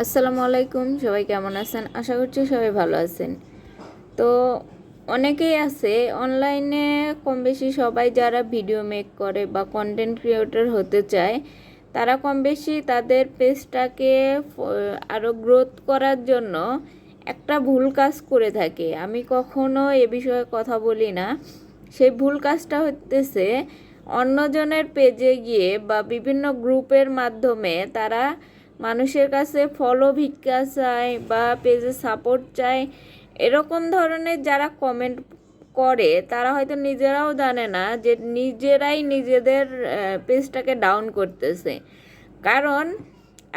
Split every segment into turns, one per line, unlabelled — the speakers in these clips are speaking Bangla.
আসসালামু আলাইকুম, সবাই কেমন আছেন? আশা করছি সবাই ভালো আছেন। তো অনেকেই আছে অনলাইনে, কম বেশি সবাই যারা ভিডিও মেক করে বা কন্টেন্ট ক্রিয়েটর হতে চায়, তারা কম বেশি তাদের পেজটাকে আরও গ্রোথ করার জন্য একটা ভুল কাজ করে থাকে। আমি কখনো এ বিষয়ে কথা বলি না। সেই ভুল কাজটা হতেছে অন্যজনের পেজে গিয়ে বা বিভিন্ন গ্রুপের মাধ্যমে তারা মানুষের কাছে ফলো ভিক্ষা চায় বা পেজে সাপোর্ট চায়। এরকম ধরনের যারা কমেন্ট করে তারা হয়তো নিজেরাও জানে না যে নিজেরাই নিজেদের পেজটাকে ডাউন করতেছে। কারণ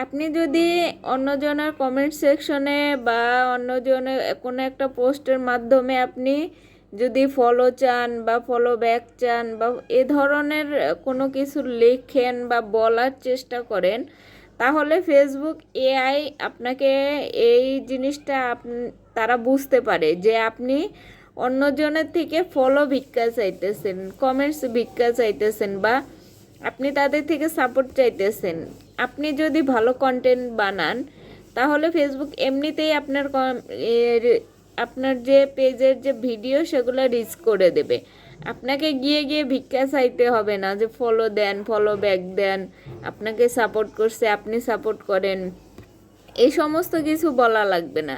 আপনি যদি অন্যজনের কমেন্ট সেকশনে বা অন্যজনের কোনো একটা পোস্টের মাধ্যমে আপনি যদি ফলো চান বা ফলো ব্যাক চান বা এ ধরনের কোনো কিছু লেখেন বা বলার চেষ্টা করেন, তাহলে ফেসবুক এআই আপনাকে এই জিনিসটা তারা বুঝতে পারে যে আপনি অন্যজনের থেকে ফলো ভিক্ষা চাইতেছেন, কমেন্টস ভিক্ষা চাইতেছেন বা আপনি তাদের থেকে সাপোর্ট চাইতেছেন। আপনি যদি ভালো কন্টেন্ট বানান তাহলে ফেসবুক এমনিতেই আপনার যে পেজের যে ভিডিও সেগুলো রিচ করে দেবে। আপনাকে গিয়ে গিয়ে ভিক্ষা চাইতে হবে না যে ফলো দেন, ফলো ব্যাক দেন, আপনাকে সাপোর্ট করছে আপনি সাপোর্ট করেন, এই সমস্ত কিছু বলা লাগবে না।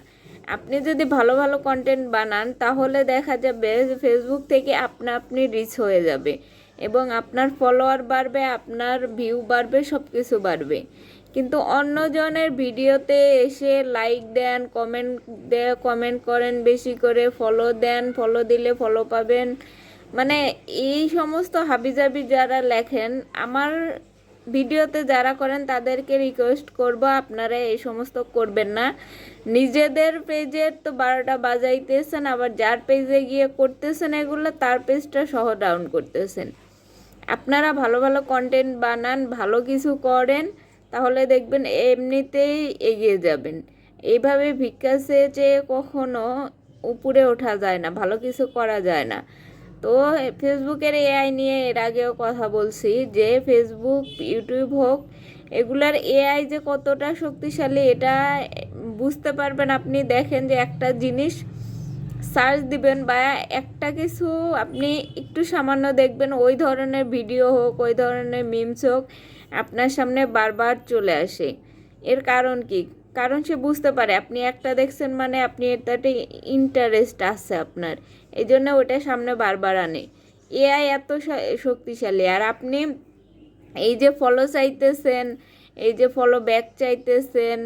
আপনি যদি ভালো ভালো কন্টেন্ট বানান তাহলে দেখা যাবে যে ফেসবুক থেকে আপনি রিচ হয়ে যাবে এবং আপনার ফলোয়ার বাড়বে, আপনার ভিউ বাড়বে, সব কিছু বাড়বে। কিন্তু অন্যজনের ভিডিওতে এসে লাইক দেন, কমেন্ট করেন বেশি করে, ফলো দেন, ফলো দিলে ফলো পাবেন, মানে এই সমস্ত হাবিজাবি যারা লেখেন, আমার ভিডিওতে যারা করেন তাদেরকে রিকোয়েস্ট করব আপনারা এই সমস্ত করবেন না। নিজেদের পেজের তো 12টা বাজাইতেছেন, আবার যার পেজে গিয়ে করতেছেন এগুলো তার পেজটা সহ ডাউন করতেছেন। আপনারা ভালো ভালো কন্টেন্ট বানান, ভালো কিছু করেন, তাহলে দেখবেন এমনিতেই এগিয়ে যাবেন। এইভাবে ভিক্ষা চেয়ে কখনো উপরে ওঠা যায় না, ভালো কিছু করা যায় না। তো ফেসবুকের এআই নিয়ে এর আগেও কথা বলছি যে ফেসবুক, ইউটিউব হোক, এগুলার এআই যে কতটা শক্তিশালী এটা বুঝতে পারবেন আপনি দেখেন যে একটা জিনিস সার্চ দিবেন বা একটা কিছু আপনি একটু সামান্য দেখবেন, ওই ধরনের ভিডিও হোক, ওই ধরনের মিমস হোক, আপনার সামনে বারবার চলে আসে। এর কারণ কি? কারণ সে বুঝতে পারে আপনি একটা দেখছেন মানে আপনি এটাতে ইন্টারেস্ট আছে আপনার, এই জন্য ওটা সামনে বারবার আনে। এআই এত শক্তিশালী। আর আপনি এই যে ফলো চাইতেছেন, এই যে ফলো ব্যাক চাইতেছেন,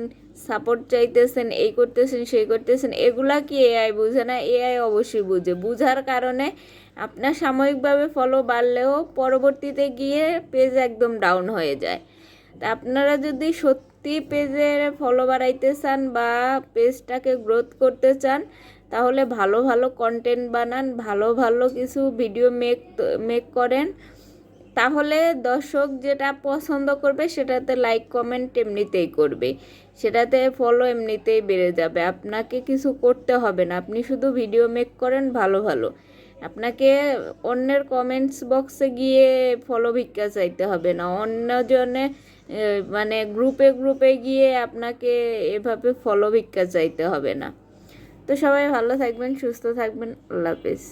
সাপোর্ট চাইতেছেন, এই করতেছেন সেই করতেছেন, এগুলা কি এআই বুঝে না? এআই অবশ্যই বুঝে। বুঝার কারণে আপনার সাময়িকভাবে ফলো বাড়লেও পরবর্তীতে গিয়ে পেজ একদম ডাউন হয়ে যায়। তা আপনারা যদি সত্যি পেজের ফলো বাড়াইতে চান বা পেজটাকে গ্রোথ করতে চান, তাহলে ভালো ভালো কন্টেন্ট বানান, ভালো ভালো কিছু ভিডিও মেক করেন। তাহলে দর্শক যেটা পছন্দ করবে সেটাতে লাইক কমেন্ট এমনিতেই করবে, সেটাতে ফলো এমনিতেই বেড়ে যাবে। আপনাকে কিছু করতে হবে না, আপনি শুধু ভিডিও মেক করেন ভালো ভালো। আপনাকে অন্যের কমেন্টস বক্সে গিয়ে ফলো ভিক্ষা চাইতে হবে না, অন্যজনে মানে গ্রুপে গ্রুপে গিয়ে আপনাকে এভাবে ফলো ভিক্ষা চাইতে হবে না। তো সবাই ভালো থাকবেন, সুস্থ থাকবেন, আল্লাহ হাফেজ।